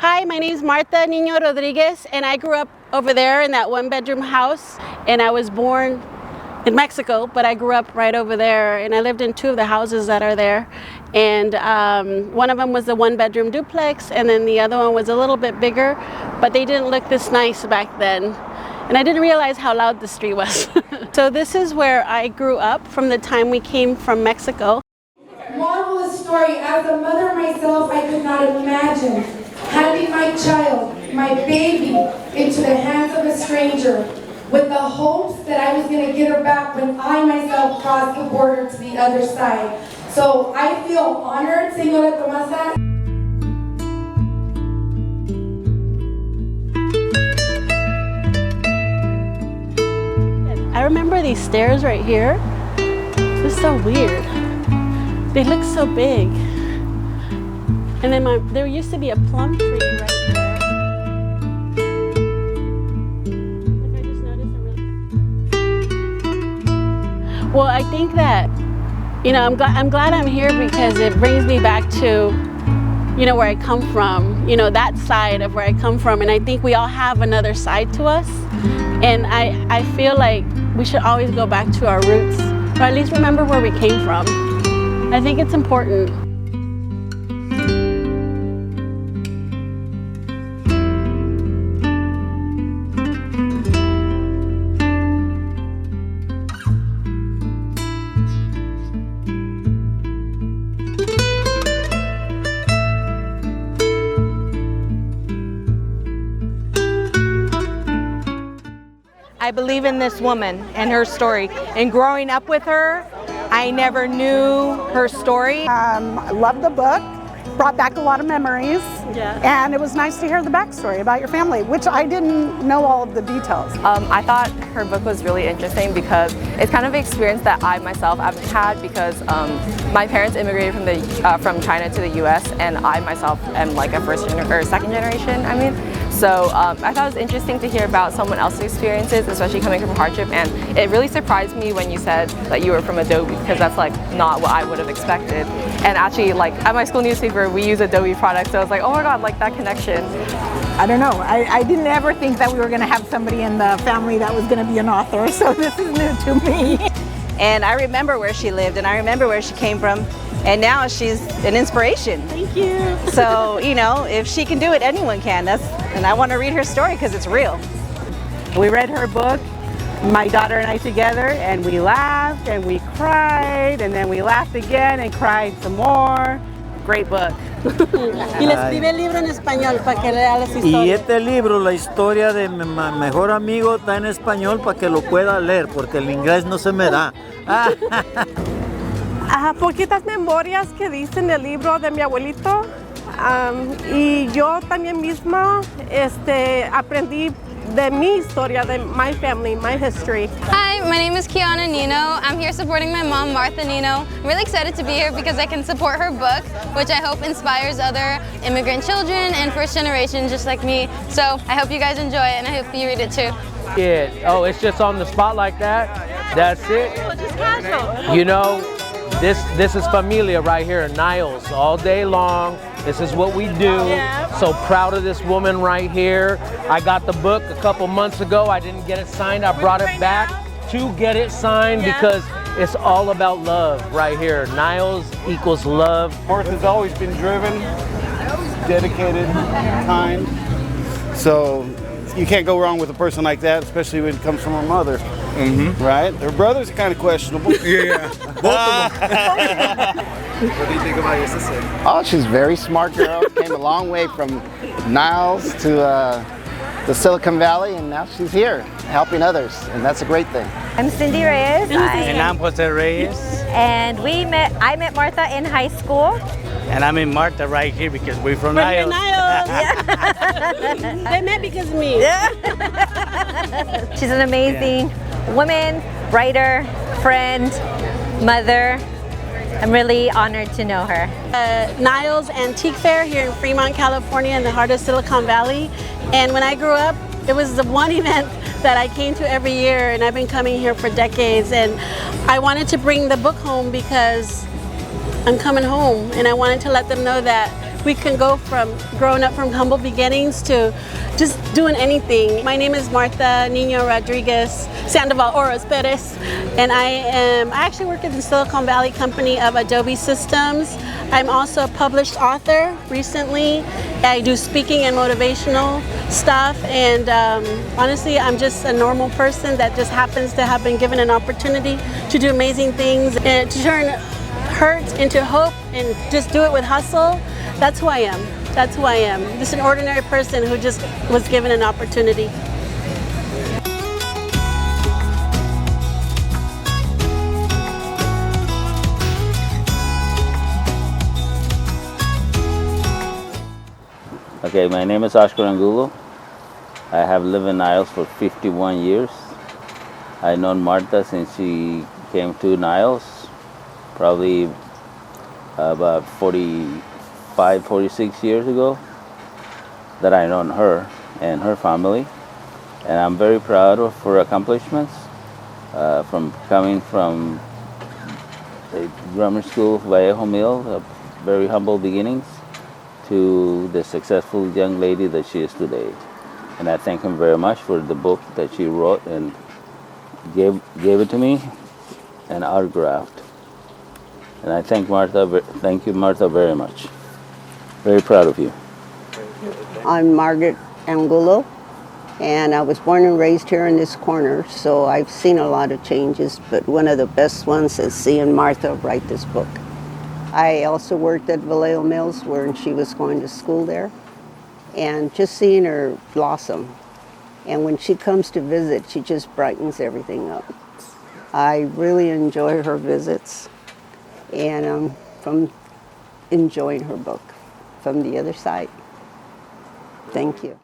Hi, my name is Martha Nino Adobe, and I grew up over there in that one-bedroom house, and I was born in Mexico, but I grew up right over there, and I lived in two of the houses that are there. And one of them was a one-bedroom duplex, and then the other one was a little bit bigger, but they didn't look this nice back then. And I didn't realize how loud the street was. So this is where I grew up from the time we came from Mexico. Marvelous story. As a mother myself, I could not imagine handing my child, my baby, into the hands of a stranger with the hopes that I was going to get her back when I myself crossed the border to the other side. So I feel honored, Señora Tomasa. I remember these stairs right here. It's so weird. They look so big. And then there used to be a plum tree right there. Like I just noticed Well, I think that, you know, I'm glad I'm here because it brings me back to, you know, where I come from, you know, that side of where I come from. And I think we all have another side to us. And I feel like we should always go back to our roots, or at least remember where we came from. I think it's important. I believe in this woman and her story. And growing up with her, I never knew her story. I love the book. Brought back a lot of memories. Yeah. And it was nice to hear the backstory about your family, which I didn't know all of the details. I thought her book was really interesting because it's kind of an experience that I myself haven't had because my parents immigrated from China to the US, and I myself am like a second generation, I mean. So I thought it was interesting to hear about someone else's experiences, especially coming from hardship, and it really surprised me when you said that you were from Adobe, because that's like not what I would have expected. And actually, like at my school newspaper, we use Adobe products, so I was like, oh my god, like that connection. I don't know, I didn't ever think that we were going to have somebody in the family that was going to be an author, so this is new to me. And I remember where she lived, and I remember where she came from, and now she's an inspiration. Thank you. So, you know, if she can do it, anyone can. And I want to read her story because it's real. We read her book, my daughter and I together, and we laughed and we cried, and then we laughed again and cried some more. Great book. Y le escribe el libro en español para que lea las historias. Y este libro, la historia de mi mejor amigo, está en español para que lo pueda leer, porque el inglés no se me da. Poquitas memorias que dicen el libro de mi abuelito, y yo también misma aprendí de mi historia, de my family, my history. Hi, my name is Kiana Nino. I'm here supporting my mom, Martha Nino. I'm really excited to be here because I can support her book, which I hope inspires other immigrant children and first generation just like me. So I hope you guys enjoy it, and I hope you read it too. Oh, it's just on the spot like that? That's it? Just casual. You know, this is familia right here, Niles, all day long. This is what we do. Yeah. So proud of this woman right here. I got the book a couple months ago. I didn't get it signed. I brought it back to get it signed because it's all about love right here. Niles equals love. Martha's always been driven, dedicated, kind. So you can't go wrong with a person like that, especially when it comes from her mother. Mm-hmm. Right? Her brothers are kind of questionable. Yeah, both of them. What do you think about your sister? Oh, she's a very smart girl. Came a long way from Niles to the Silicon Valley, and now she's here helping others, and that's a great thing. I'm Cindy Reyes. And I'm Jose Reyes. And I met Martha in high school. And I met Martha right here because we're from Niles. They met because of me. Yeah. She's an amazing woman, writer, friend, mother. I'm really honored to know her. Niles Antique Fair here in Fremont, California, in the heart of Silicon Valley. And when I grew up, it was the one event that I came to every year, and I've been coming here for decades. And I wanted to bring the book home because I'm coming home, and I wanted to let them know that we can go from growing up from humble beginnings to just doing anything. My name is Martha Nino Rodriguez Sandoval Oros Perez, and I actually work at the Silicon Valley company of Adobe Systems. I'm also a published author recently. I do speaking and motivational stuff, and honestly, I'm just a normal person that just happens to have been given an opportunity to do amazing things and to turn hurt into hope and just do it with hustle. That's who I am. That's who I am. Just an ordinary person who just was given an opportunity. Okay, my name is Oscar Angulo. I have lived in Niles for 51 years. I've known Martha since she came to Niles, probably about 45, 46 years ago that I known her and her family. And I'm very proud of her accomplishments from coming from the grammar school of Vallejo Mill, very humble beginnings, to the successful young lady that she is today. And I thank him very much for the book that she wrote and gave it to me and autographed. And I thank you Martha very much. Very proud of you. I'm Margaret Angulo, and I was born and raised here in this corner, so I've seen a lot of changes, but one of the best ones is seeing Martha write this book. I also worked at Vallejo Mills where she was going to school there, and just seeing her blossom. And when she comes to visit, she just brightens everything up. I really enjoy her visits, and I'm from enjoying her book from the other side. Thank you.